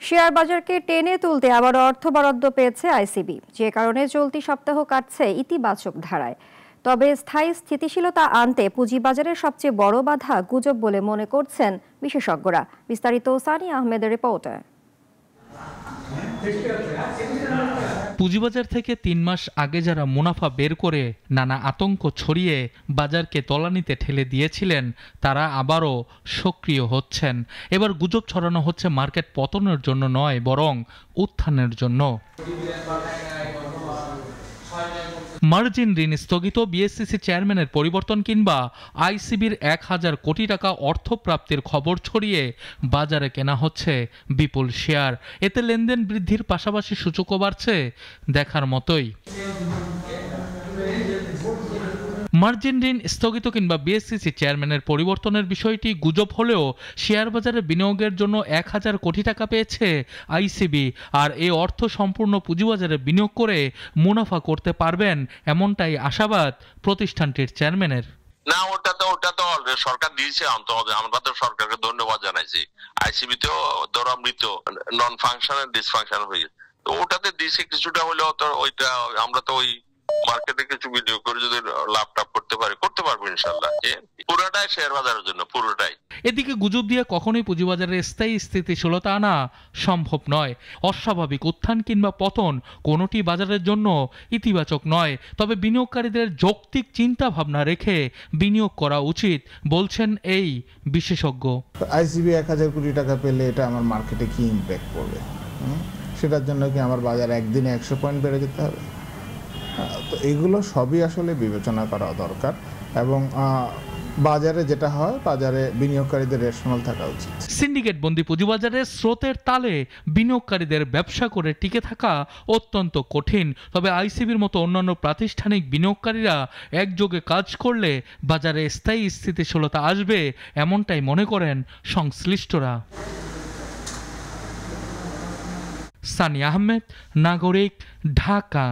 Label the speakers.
Speaker 1: Share বাজারকে টেনে তুলতে আবার অর্থ বরাদ্দ পেয়েছে আইসিবি, যে কারণে চলতি সপ্তাহ কাটছে ইতিবাচক ধারায়। তবে স্থায়ী স্থিতিশীলতা আনতে পুঁজিবাজারের সবচেয়ে বড় বাধা গুজব বলে মনে করছেন বিশেষজ্ঞরা। বিস্তারিত সানি আহমেদের রিপোর্টে।
Speaker 2: পুঁজিবাজার থেকে ৩ মাস আগে যারা মুনাফা বের করে নানা আতঙ্ক ছড়িয়ে বাজারকে তলানিতে ঠেলে দিয়েছিলেন, তারা আবারও সক্রিয় হচ্ছেন। এবার গুজব ছড়ানো হচ্ছে মার্কেট পতনের জন্য নয়, বরং উত্থানের জন্য। মার্জিন ঋণ স্থগিত, বিএসসিসি চেয়ারম্যানের পরিবর্তন কিংবা আইসিবির ১,০০০ কোটি টাকা অর্থপ্রাপ্তির খবর ছড়িয়ে বাজারে কেনা হচ্ছে বিপুল শেয়ার। এতে লেনদেন বৃদ্ধির পাশাপাশি সূচকও বাড়ছে দেখার মতোই। মার্জিন ঋণ স্থগিত কিংবা বিএসসিসি চেয়ারম্যানের পরিবর্তনের বিষয়টি গুজব হলেও শেয়ার বাজারে বিনিয়োগের জন্য ১,০০০ কোটি টাকা পেয়েছে আইসিবি, আর এই অর্থ সম্পূর্ণ পুঁজিবাজারে বিনিয়োগ করে মুনাফা করতে পারবেন, এমনটাই আশাবাদ প্রতিষ্ঠানটির চেয়ারম্যানের।
Speaker 3: না, ওটা তো অলরেডি সরকার দিয়েছে। আমরা তো সরকারকে ধন্যবাদ জানাইছি। আইসিবি তো ধরো মৃত, নন ফাংশনাল, ডিসফাংশনাল হয়ে গেছে, তো ওটাতে দিয়েছে কিছুটা হলেও। তো ওইটা আমরা তো ওই মার্কেটে কিছু বিনিয়োগ করে যদি লাভ করতে পারবো ইনশাল্লাহ। পুরোটাই শেয়ার বাজারের জন্য, পুরোটাই।
Speaker 2: এদিকে গুজব দিয়ে কখনোই পুঁজিবাজারের স্থায়ী স্থিতিশীলতা আনা সম্ভব নয়। অস্বাভাবিক উত্থান কিংবা পতন কোনোটি বাজারের জন্য ইতিবাচক নয়। তবে বিনিয়োগকারীদের যৌক্তিক চিন্তা ভাবনা রেখে বিনিয়োগ করা উচিত বলছেন এই বিশেষজ্ঞ।
Speaker 4: আইসিবি ১,০০০ কোটি টাকা পেলে এটা আমার মার্কেটে কি ইম্প্যাক্ট পড়বে, সেটার জন্য কি আমার বাজার একদিনে ১০০ পয়েন্ট বেড়ে যেতে হবে? তো এগুলো সবই আসলে বিবেচনা করা দরকার, এবং বাজারে যেটা হয়, বাজারে বিনিয়োগকারীদের রেশনাল থাকা উচিত।
Speaker 2: সিন্ডিকেট বন্দি পুঁজিবাজারের স্রোতের তালে বিনিয়োগকারীদের ব্যবসা করে টিকে থাকা অত্যন্ত কঠিন। তবে আইসিবির মতো অন্যান্য প্রাতিষ্ঠানিক বিনিয়োগকারীরা একযোগে কাজ করলে বাজারে স্থায়ী স্থিতিশীলতা আসবে, এমনটাই মনে করেন সংশ্লিষ্টরা। সানি আহমেদ, নাগরিক, ঢাকা।